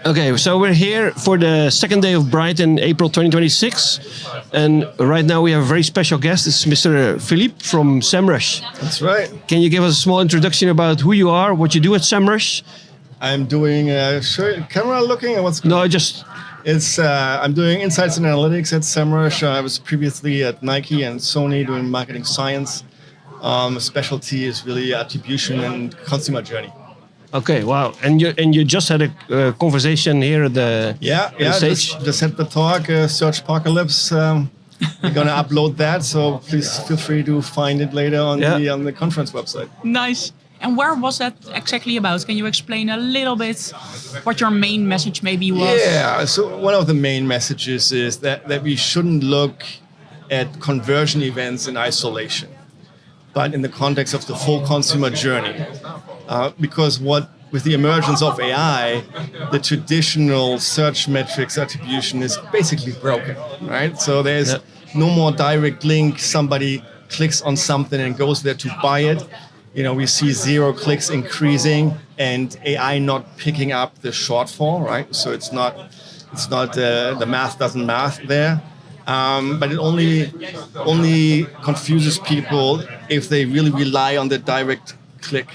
Okay, so we're here for the second day of Brighton, April 2026. And right now we have a very special guest. It's Mr. Philippe from Semrush. That's right. Can you give us a small introduction about who you are, what you do at Semrush? I'm doing, camera looking at what's going on? No, just... I'm doing insights and analytics at Semrush. I was previously at Nike and Sony doing marketing science. Specialty is really attribution and consumer journey. Okay, wow. And you just had a conversation here at the stage? Just had the talk, Search Apocalypse. We're going to upload that, so please feel free to find it later on the conference website. Nice. And where was that exactly about? Can you explain a little bit what your main message maybe was? Yeah, so one of the main messages is that we shouldn't look at conversion events in isolation, but in the context of the full consumer journey. Because with the emergence of AI, the traditional search metrics attribution is basically broken, right? So there's no more direct link. Somebody clicks on something and goes there to buy it. We see 0 clicks increasing and AI not picking up the shortfall, right? So it's not the math doesn't math there. But it only confuses people if they really rely on the direct click.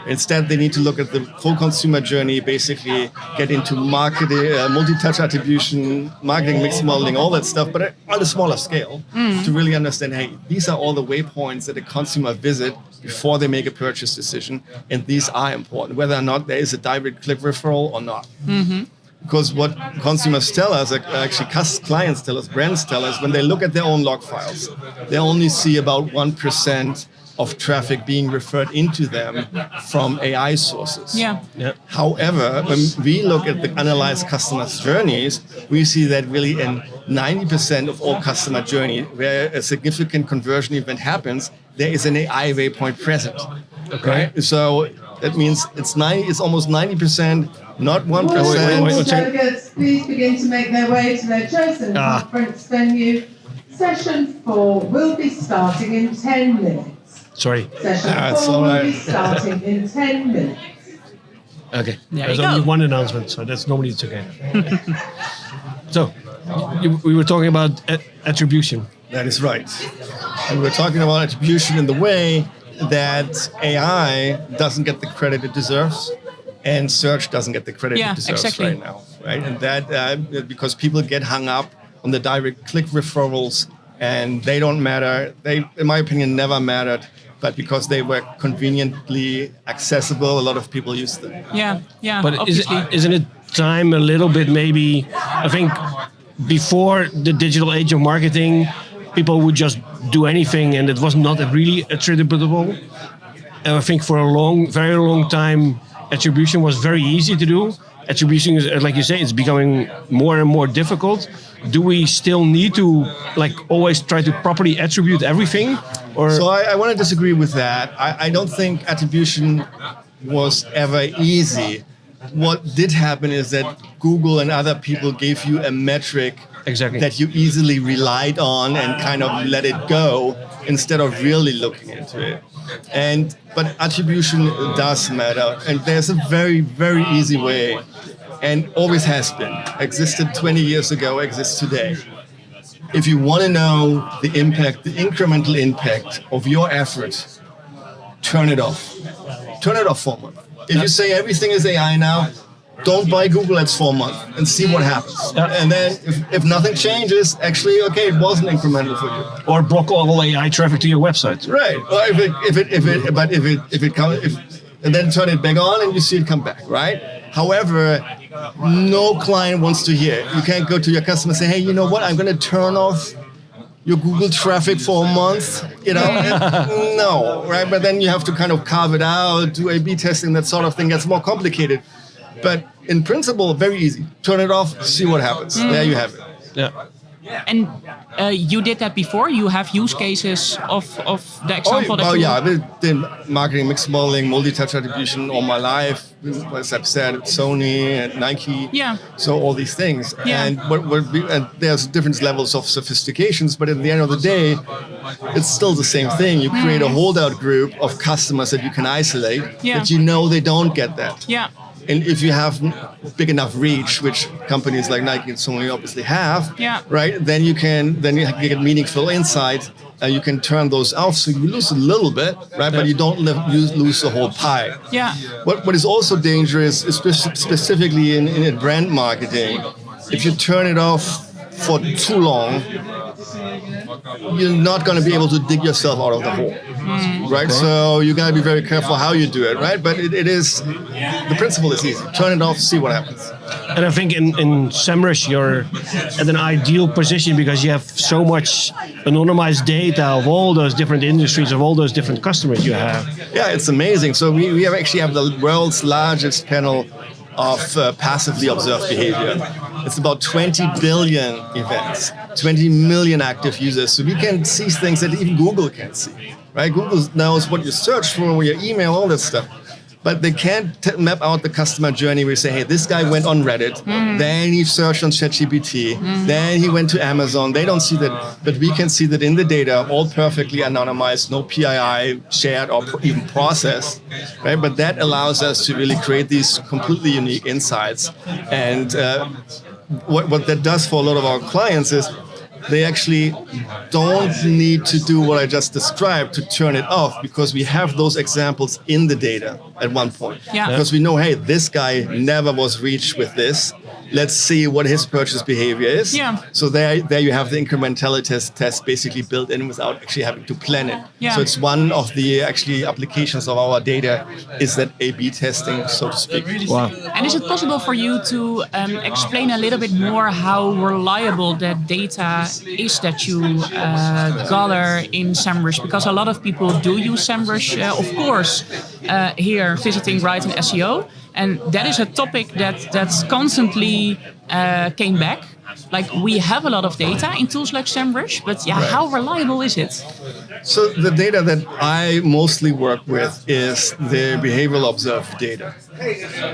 Instead, they need to look at the full consumer journey, basically get into marketing, multi-touch attribution, marketing mix modeling, all that stuff, but on a smaller scale to really understand, hey, these are all the waypoints that a consumer visit before they make a purchase decision, and these are important, whether or not there is a direct click referral or not. Mm-hmm. Because what consumers tell us, actually clients tell us, brands tell us, when they look at their own log files, they only see about 1% of traffic being referred into them from AI sources. Yeah. However, when we look at the analyzed customers' journeys, we see that really in 90% of all customer journey, where a significant conversion event happens, there is an AI waypoint present. Okay. Right? So that means it's almost 90%, not 1%. Delegates, please begin to make their way to their chosen conference venue. Session 4 will be starting in 10 minutes. Sorry. Session 4 will be starting in 10 minutes. Okay. There There's you only go. one announcement, so normally it's okay. So, we were talking about attribution. That is right. And we're talking about attribution in the way that AI doesn't get the credit it deserves, and search doesn't get the credit it deserves right now. Right? And that because people get hung up on the direct click referrals, and they don't matter. They, in my opinion, never mattered. But because they were conveniently accessible, a lot of people used them. Yeah. But obviously. isn't it time a little bit maybe, I think before the digital age of marketing, people would just do anything and it was not really attributable. And I think for a very long time, attribution was very easy to do. Attribution is, like you say, it's becoming more and more difficult. Do we still need to always try to properly attribute everything? Or so I want to disagree with that. I don't think attribution was ever easy. What did happen is that Google and other people gave you a metric that you easily relied on and kind of let it go instead of really looking into it. But attribution does matter, and there's a very, very easy way, and always has been, existed 20 years ago, exists today. If you want to know the impact, the incremental impact of your efforts, turn it off. Turn it off for a month. If you say everything is AI now, don't buy Google Ads for a month and see what happens. And then if nothing changes, actually, okay, it wasn't incremental for you. Or block all AI traffic to your website. Right. Or and then turn it back on and you see it come back, right? However, no client wants to hear it. You can't go to your customer and say, hey, you know what? I'm going to turn off your Google traffic for a month, no, right? But then you have to kind of carve it out, do A/B testing, that sort of thing gets more complicated. But in principle, very easy. Turn it off, see what happens. There you have it. Yeah. And you did that before? You have use cases of the example that you... I've been marketing mix modeling, multi-touch attribution all my life. As I've said, at Sony and Nike. Yeah. So all these things. Yeah. And there's different levels of sophistications, but at the end of the day, it's still the same thing. You create a holdout group of customers that you can isolate, but you know they don't get that. Yeah. And if you have big enough reach, which companies like Nike and Sony obviously have, right? Then you get meaningful insight. You can turn those off, so you lose a little bit, right? But you don't lose the whole pie. Yeah. What is also dangerous, specifically in brand marketing, if you turn it off for too long, you're not going to be able to dig yourself out of the hole, right? So you got to be very careful how you do it, right? But it is, the principle is easy. Turn it off, see what happens. And I think in Semrush, you're at an ideal position because you have so much anonymized data of all those different industries, of all those different customers you have. Yeah, it's amazing. So we actually have the world's largest panel of passively observed behavior. It's about 20 billion events, 20 million active users. So we can see things that even Google can't see, right? Google knows what you search for, your email, all that stuff. But they can't map out the customer journey where you say, hey, this guy went on Reddit, then he searched on ChatGPT, then he went to Amazon. They don't see that, but we can see that in the data, all perfectly anonymized, no PII shared or even processed, right? But that allows us to really create these completely unique insights. And what that does for a lot of our clients is they actually don't need to do what I just described to turn it off, because we have those examples in the data at one point. Yeah. Because we know, hey, this guy never was reached with this. Let's see what his purchase behavior is. Yeah. So there you have the incrementality test basically built in without actually having to plan it. Yeah. So it's one of the actually applications of our data is that A/B testing, so to speak. Wow. And is it possible for you to explain a little bit more how reliable that data is that you gather in Semrush? Because a lot of people do use Semrush, of course, here visiting Brighton SEO. And that is a topic that's constantly came back. Like, we have a lot of data in tools like Semrush, but how reliable is it? So the data that I mostly work with is the behavioral observed data.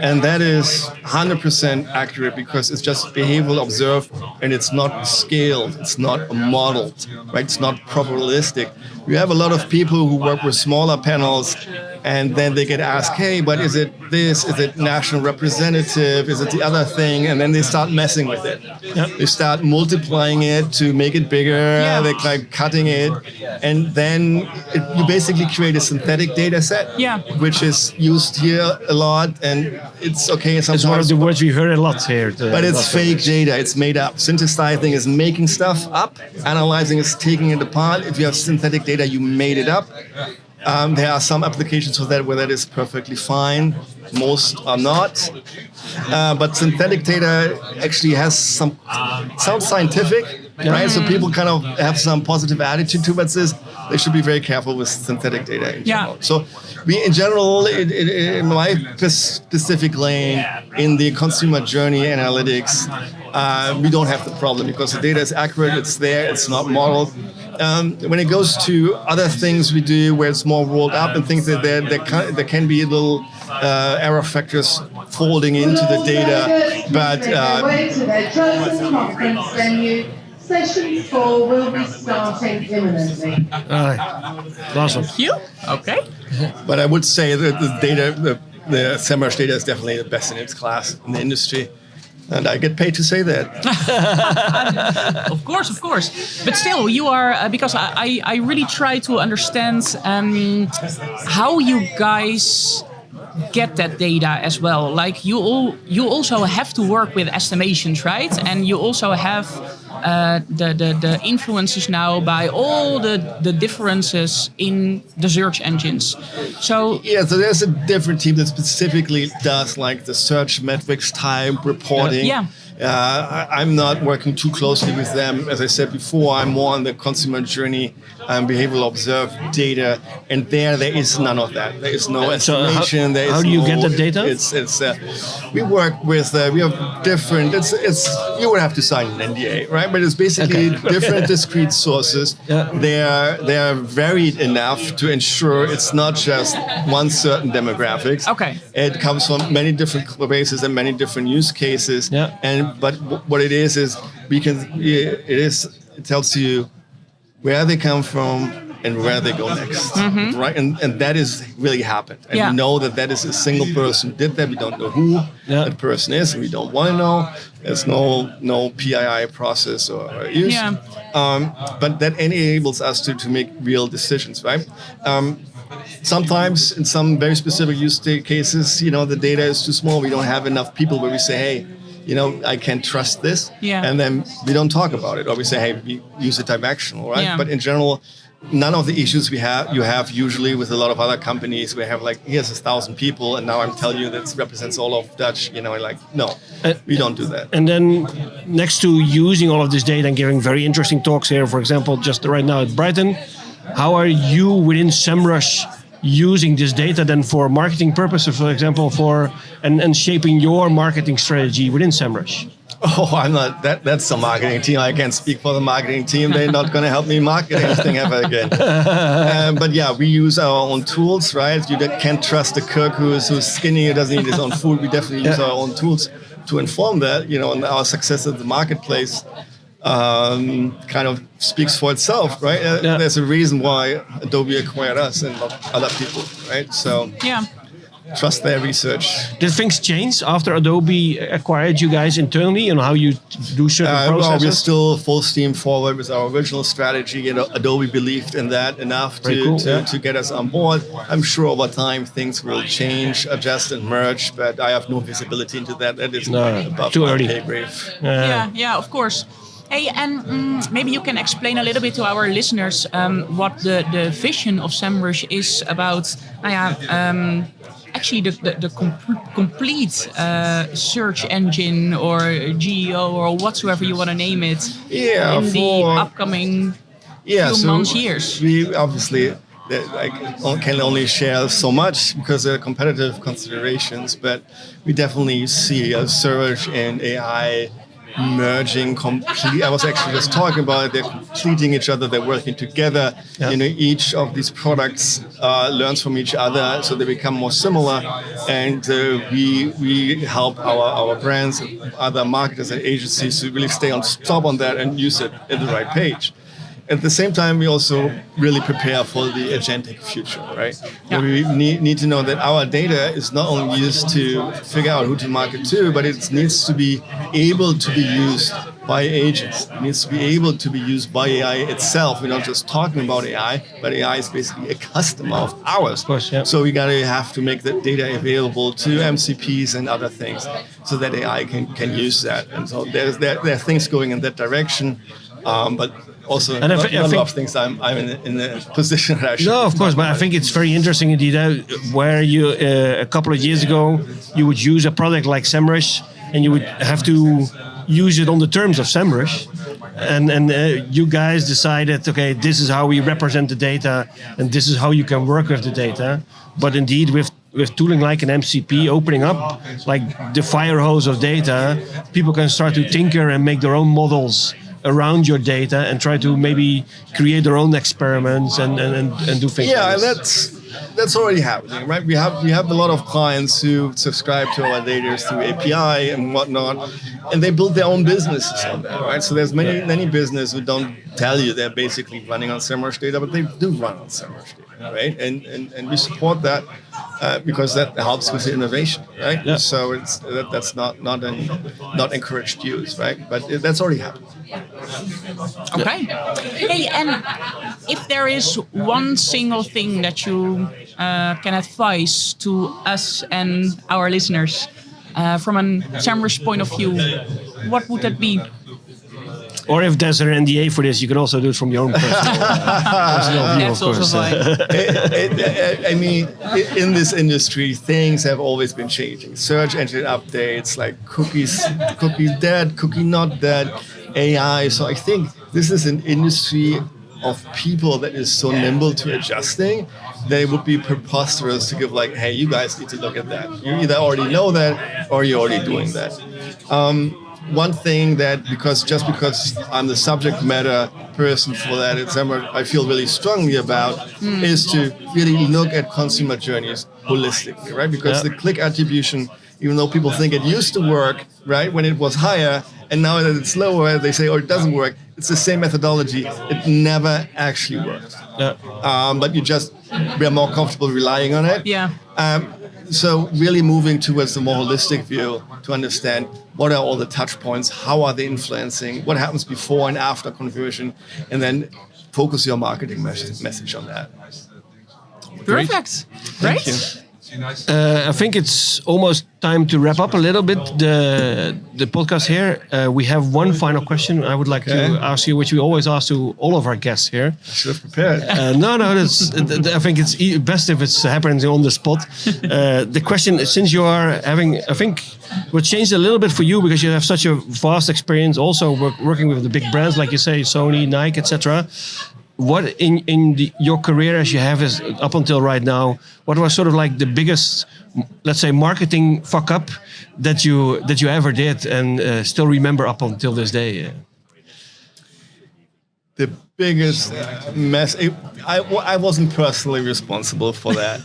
And that is 100% accurate because it's just behavioral observed and it's not scaled, it's not modeled, right? It's not probabilistic. We have a lot of people who work with smaller panels and then they get asked, hey, but is it this? Is it national representative? Is it the other thing? And then they start messing with it. Yep. They start multiplying it to make it bigger. Yeah. They like cutting it. And then you basically create a synthetic data set, which is used here a lot. And it's okay sometimes. It's one of the words we heard a lot here. But it's fake data. It's made up. Synthesizing is making stuff up. Analyzing is taking it apart. If you have synthetic data, you made it up. There are some applications for that where that is perfectly fine. Most are not. But synthetic data actually has sounds scientific, right? So people kind of have some positive attitude towards this. They should be very careful with synthetic data in general. So we, in general, in my specific lane, in the consumer journey analytics, we don't have the problem because the data is accurate, it's there, it's not modeled. When it goes to other things we do where it's more rolled up and things that there can be little error factors folding into the data, but way to their chosen conference venue. Session 4 will be starting imminently. Awesome. Thank you. Okay. But I would say that the data, the Semrush data is definitely the best in its class in the industry. And I get paid to say that. Of course. But still, you are, because I really try to understand how you guys get that data as well. Like, you also have to work with estimations, right? And you also have the influences now by all the differences in the search engines. So so there's a different team that specifically does like the search metrics type reporting. I'm not working too closely with them. As I said before, I'm more on the consumer journey behavioral observed data, and there is none of that. There is no estimation. So how do you get the data? We work with we have different. It's you would have to sign an NDA, right? But it's basically different discrete sources. They are varied enough to ensure it's not just one certain demographics. It comes from many different bases and many different use cases. But what it is it tells you where they come from, and where they go next, right? And that is really happened. And Yeah. we know that is a single person who did that. We don't know who that person is, and we don't want to know. There's no PII process or use. Yeah. But that enables us to make real decisions, right? Sometimes in some very specific use cases, the data is too small. We don't have enough people where we say, hey, I can't trust this. Yeah. And then we don't talk about it. Or we say, hey, we use it directional, right? Yeah. But in general, none of the issues you have usually with a lot of other companies. We have here's 1,000 people, and now I'm telling you that represents all of Dutch. No, we don't do that. And then next to using all of this data and giving very interesting talks here, for example, just right now at Brighton, how are you within Semrush using this data then for marketing purposes, for example, and shaping your marketing strategy within Semrush? Oh, I'm not. That's the marketing team. I can't speak for the marketing team. They're not going to help me market anything ever again. But yeah, we use our own tools, right? You can't trust a cook who's skinny, who doesn't eat his own food. We definitely use our own tools to inform that. And our success at the marketplace kind of speaks for itself, right? There's a reason why Adobe acquired us and not other people, right? So Yeah. Trust their research. Did things change after Adobe acquired you guys internally and how you do certain processes? We're still full steam forward with our original strategy. Adobe believed in that enough to get us on board. I'm sure over time things will change, adjust, and merge, but I have no visibility into that. That is above too my early. pay grade. Yeah, of course. Hey, and maybe you can explain a little bit to our listeners what the vision of Semrush is about. Actually, the complete search engine or GEO or whatsoever you want to name it in the upcoming few months, years. We obviously can only share so much because there are competitive considerations, but we definitely see a surge in AI merging completely. I was actually just talking about it. They're completing each other. They're working together. Each of these products learns from each other, so they become more similar. And we help our brands, other marketers and agencies to really stay on top on that and use it at the right page. At the same time, we also really prepare for the agentic future, right? Yeah. We need to know that our data is not only used to figure out who to market to, but it needs to be able to be used by agents. It needs to be able to be used by AI itself. We're not just talking about AI, but AI is basically a customer of ours. Of course, yeah. So we have to make that data available to MCPs and other things so that AI can use that. And so there are things going in that direction, but also, a lot of things I'm in the position that I should. No, of course, but I think it's very interesting indeed. Where you a couple of years ago you would use a product like Semrush, and you would have to use it on the terms of Semrush, and you guys decided, okay, this is how we represent the data, and this is how you can work with the data. But indeed, with tooling like an MCP opening up, like the fire hose of data, people can start to tinker and make their own models around your data and try to maybe create their own experiments and do things. Yeah, like and that's already happening, right? We have a lot of clients who subscribe to our data through API and whatnot, and they build their own businesses on that, right? So there's many businesses who don't tell you they're basically running on Semrush data, but they do run on Semrush data, right? And we support that because that helps with the innovation, right? Yeah. So that's not encouraged use, right? But that's already happened. Okay. Hey, and if there is one single thing that you can advise to us and our listeners from a Semrush point of view, what would that be? Or if there's an NDA for this, you can also do it from your own personal view, That's of course. also fine. I mean, in this industry, things have always been changing. Search engine updates, like cookies dead, cookie not dead, AI. So I think this is an industry of people that is so nimble to adjusting that it would be preposterous to give like, hey, you guys need to look at that. You either already know that or you're already doing that. One thing that because I'm the subject matter person for that, I feel really strongly about is to really look at consumer journeys holistically, right? Because the click attribution even though people think it used to work, right, when it was higher, and now that it's lower, they say, oh, it doesn't work. It's the same methodology. It never actually worked. But we're more comfortable relying on it. Yeah. So really moving towards the more holistic view to understand what are all the touch points, how are they influencing, what happens before and after conversion, and then focus your marketing message on that. Perfect. Great. I think it's almost time to wrap up a little bit the podcast here. We have one final question I would like to ask you, which we always ask to all of our guests here. I should have prepared. I think it's best if it's happening on the spot. The question, since you are having, I think, what changed a little bit for you because you have such a vast experience also working with the big brands, like you say, Sony, Nike, etc. What in your career as you have is up until right now, what was sort of like the biggest, let's say, marketing fuck up that you ever did and still remember up until this day? The biggest mess. I wasn't personally responsible for that,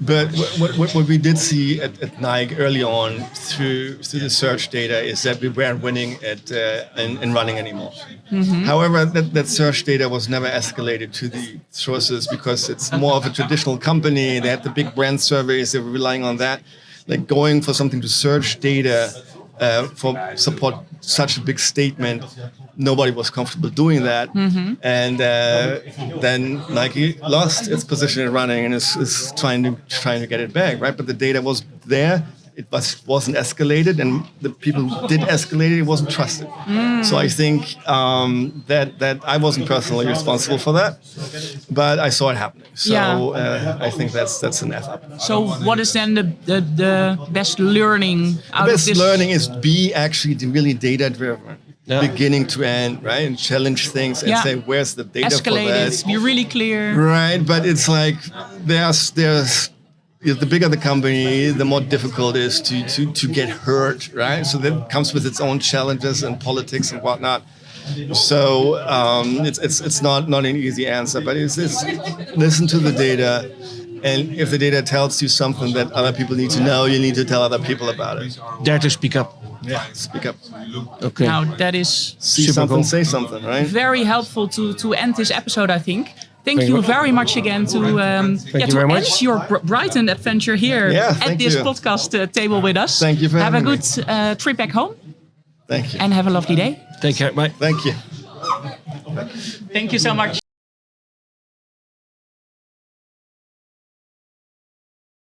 but what we did see at Nike early on through the search data is that we weren't winning in running anymore. Mm-hmm. However, that search data was never escalated to the sources because it's more of a traditional company. They had the big brand surveys. They were relying on that. Like going for something to search data for support such a big statement, nobody was comfortable doing that. Mm-hmm. And then Nike lost its position in running and is trying to get it back, right? But the data was there. It wasn't escalated, and the people who did escalate it wasn't trusted. So I think that I wasn't personally responsible for that, but I saw it happening. So I think that's an F up. So what is then the best learning out of this? The best learning is be actually really data driven. Yeah. Beginning to end, right? And challenge things and say, where's the data escalate for that? It, be really clear. Right, but it's like there's the bigger the company, the more difficult it is to get heard, right? So that comes with its own challenges and politics and whatnot. So it's not an easy answer, but it's listen to the data. And if the data tells you something that other people need to know, you need to tell other people about it. Dare to speak up. Yeah, speak up. Okay. Now that is see something, say something, right? Very helpful to end this episode, I think. Thank you very much again to end your Brighton adventure here at this podcast table with us. Thank you for having me. Have a good trip back home. Thank you. And have a lovely day. Take care, bye. Thank you. Thank you so much.